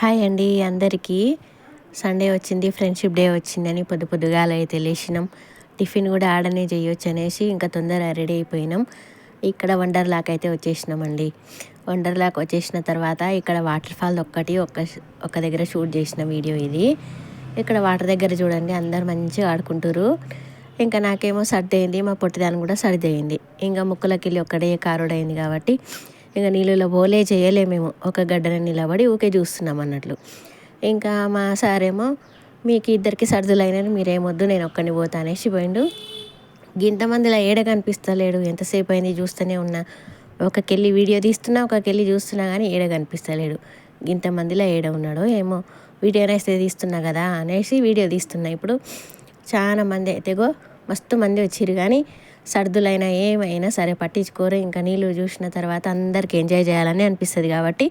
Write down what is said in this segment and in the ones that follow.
Hi అండి అందరికీ. Sunday వచ్చింది, ఫ్రెండ్షిప్ డే వచ్చిందని పొద్దుగాల అయితే లేచినాం. టిఫిన్ కూడా ఆడనే చేయొచ్చు అనేసి ఇంకా తొందరగా రెడీ అయిపోయినాం. ఇక్కడ వండర్లాక్ అయితే వచ్చేసినామండి. వండర్లాక్ వచ్చేసిన తర్వాత ఇక్కడ వాటర్ ఫాల్ ఒక్కటి ఒక దగ్గర షూట్ చేసిన వీడియో ఇది. ఇక్కడ వాటర్ దగ్గర చూడండి అందరు మంచిగా ఆడుకుంటారు. ఇంకా నాకేమో సర్ది అయింది, మా పొట్టిదాన్ని కూడా సర్ది అయింది. ఇంకా ముక్కులకి వెళ్ళి ఒక్కడే కారుడైంది కాబట్టి ఇంకా నీళ్ళలో బోలే చేయలే. మేము ఒక గడ్డన నిలబడి ఊకే చూస్తున్నాం అన్నట్లు. ఇంకా మా సారేమో మీకు ఇద్దరికి సర్దులైనని మీరేమొద్దు, నేను ఒక్కడిని పోతా అనేసి పోయిండు. గింతమందిలో ఏడ కనిపిస్తలేడు. ఎంతసేపు అయింది చూస్తూనే ఉన్నా. ఒకకెళ్ళి వీడియో తీస్తున్నా, ఒకకెళ్ళి చూస్తున్నా కానీ ఏడ కనిపిస్తలేడు. గింతమందిలో ఏడ ఉన్నాడో ఏమో. వీడియో అనేసి తీస్తున్నా కదా అనేసి వీడియో తీస్తున్నా. ఇప్పుడు చాలా మంది అయితేగో మస్తు మంది వచ్చిర్రు కానీ సర్దులైనా ఏమైనా సరే పట్టించుకోరు. ఇంకా నీళ్ళు చూసిన తర్వాత అందరికి ఎంజాయ్ చేయాలని అనిపిస్తుంది కాబట్టి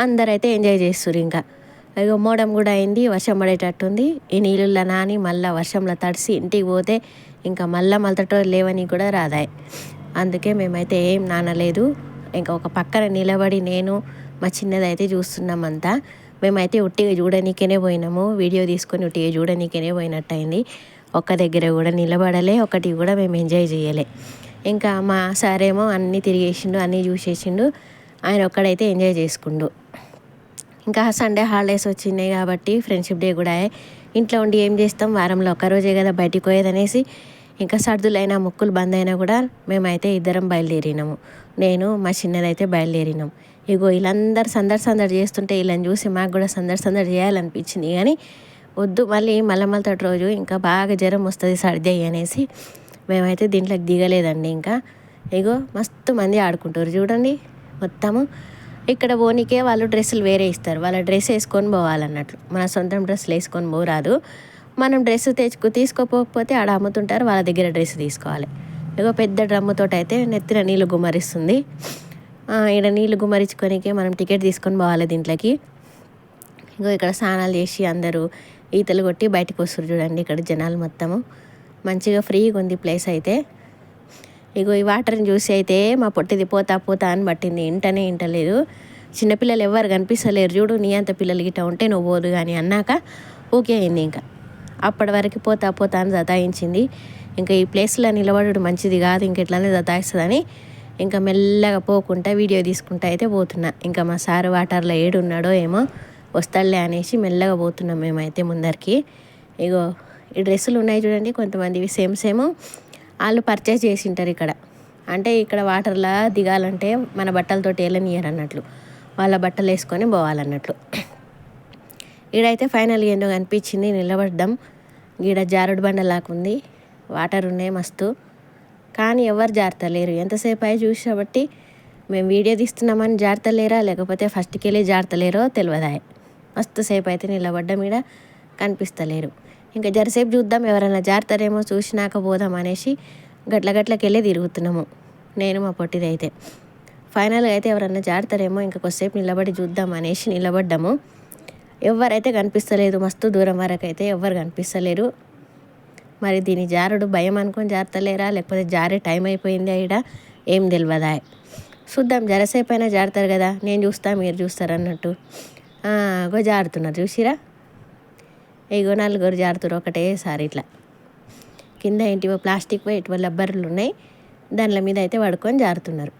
అందరైతే ఎంజాయ్ చేస్తుర్రు. ఇంకా ఇగో మోడం కూడా అయింది, వర్షం పడేటట్టుంది. ఈ నీళ్ళల్లో నాని మళ్ళీ వర్షంలో తడిసి ఇంటికి పోతే ఇంకా మళ్ళీ లేవని కూడా రాదాయి. అందుకే మేమైతే ఏం నానలేదు. ఇంకా ఒక పక్కన నిలబడి నేను మా చిన్నదైతే చూస్తున్నామంతా. మేమైతే ఉట్టిగా చూడనీకేనే పోయినాము. వీడియో తీసుకొని ఉట్టిగా చూడనీకేనే పోయినట్టు అయింది. ఒక్క దగ్గర కూడా నిలబడలే, ఒకటి కూడా మేము ఎంజాయ్ చేయలే. ఇంకా మా సారేమో అన్నీ తిరిగేసిండు, అన్నీ చూసేసిండు. ఆయన ఒక్కడైతే ఎంజాయ్ చేసుకుండు. ఇంకా సండే హాలిడేస్ వచ్చినాయి కాబట్టి ఫ్రెండ్షిప్ డే కూడా ఇంట్లో ఉండి ఏం చేస్తాం, వారంలో ఒక్కరోజే కదా బయటికి పోయేదనేసి ఇంకా సర్దులైనా ముక్కులు బంద్ అయినా కూడా మేమైతే ఇద్దరం బయలుదేరినాము. నేను మా చిన్నదైతే బయలుదేరినాం. ఇగో వీళ్ళందరూ సందడి చేస్తుంటే వీళ్ళని చూసి మాకు కూడా సందడి చేయాలనిపించింది. కానీ వద్దు, మళ్ళీ రోజు ఇంకా బాగా జ్వరం వస్తుంది సర్ది అనేసి మేమైతే దీంట్లోకి దిగలేదండి. ఇంకా ఇగో మస్తు మంది ఆడుకుంటారు చూడండి. మొత్తము ఇక్కడ పోనీకే వాళ్ళు డ్రెస్సులు వేరే ఇస్తారు. వాళ్ళ డ్రెస్ వేసుకొని పోవాలన్నట్లు. మన సొంతం డ్రెస్సులు వేసుకొని పోరాదు. మనం డ్రెస్సు తీసుకోకపోతే ఆడ అమ్ముతుంటారు, వాళ్ళ దగ్గర డ్రెస్ తీసుకోవాలి. ఇగో పెద్ద డ్రమ్ముతో అయితే నెత్తిన నీళ్ళు గుమ్మరిస్తుంది. ఇక్కడ నీళ్ళు గుమ్మరించుకొనికే మనం టికెట్ తీసుకొని పోవాలి దీంట్లోకి. ఇగో ఇక్కడ స్నానాలు చేసి అందరూ ఈతలు కొట్టి బయటకు వస్తారు చూడండి. ఇక్కడ జనాలు మొత్తము మంచిగా ఫ్రీగా ఉంది ప్లేస్ అయితే. ఇగో ఈ వాటర్ని చూసి అయితే మా పొట్టిది పోతా అని పట్టింది. ఇంటలేదు. చిన్నపిల్లలు ఎవరు కనిపిస్తలేరు చూడు, నీ అంత పిల్లలు గిట్ట ఉంటే నువ్వు పోదు కానీ అన్నాక ఓకే అయింది. ఇంకా అప్పటి వరకు పోతా అని జతాయించింది. ఇంకా ఈ ప్లేస్లో నిలబడడం మంచిది కాదు, ఇంకెట్లానే జతాయిస్తుందని ఇంకా మెల్లగా పోకుండా వీడియో తీసుకుంటా అయితే పోతున్నా. ఇంకా మా సారు వాటర్లో ఏడున్నాడో ఏమో వస్తాడులే అనేసి మెల్లగా పోతున్నాం మేమైతే ముందరికి. ఇగో ఈ డ్రెస్సులు ఉన్నాయి చూడండి, కొంతమందివి సేమ్ వాళ్ళు పర్చేస్ చేసి ఉంటారు ఇక్కడ. అంటే ఇక్కడ వాటర్లో దిగాలంటే మన బట్టలతోటి వెళ్ళనియరు అన్నట్లు, వాళ్ళ బట్టలు వేసుకొని పోవాలన్నట్లు. ఈడైతే ఫైనల్గా ఏందో కనిపించింది, నిలబడ్డాం. ఈడ జారుడు బండ లాకుంది, వాటర్ ఉన్నాయి మస్తు. కానీ ఎవరు జారుతలేరు. ఎంతసేపు అయి చూసి మేము వీడియో తీస్తున్నామని జారుతలేరా లేకపోతే ఫస్ట్కి వెళ్ళి జారుతలేరో తెలియదా. మస్తు సేపు అయితే నిలబడ్డం, ఈడ కనిపిస్తలేరు. ఇంకా జరసేపు చూద్దాం, ఎవరైనా జారుతారేమో చూసినాక పోదాం అనేసి గట్లకి వెళ్ళి తిరుగుతున్నాము నేను మా పొట్టిదైతే. ఫైనల్గా అయితే ఎవరైనా జారుతారేమో ఇంకా కొద్దిసేపు నిలబడి చూద్దాం అనేసి నిలబడ్డాము. ఎవరైతే కనిపిస్తలేదు, మస్తు దూరం వరకు అయితే ఎవరు కనిపిస్తలేరు. మరి దీని జారుడు భయం అనుకొని జారుతలేరా లేకపోతే జారే టైం అయిపోయింది ఈడ ఏం తెలియదా. చూద్దాం, జరసేపు అయినా జారుతారు కదా, నేను చూస్తా మీరు చూస్తారు అన్నట్టు. గో జారుతున్నారు చూసిరా. ఇగో నలుగురు జారుతారు ఒకటేసారి ఇట్లా. కింద ఏంటివో ప్లాస్టిక్ ఇటువ రబ్బర్లు ఉన్నాయి, దానిల మీద అయితే పడుకొని జారుతున్నారు.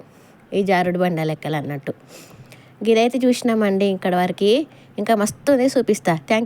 ఈ జారుడు బండ లెక్కలు అన్నట్టు. గిదైతే చూసినామండి ఇక్కడ వరకు. ఇంకా మస్తు చూపిస్తా. థ్యాంక్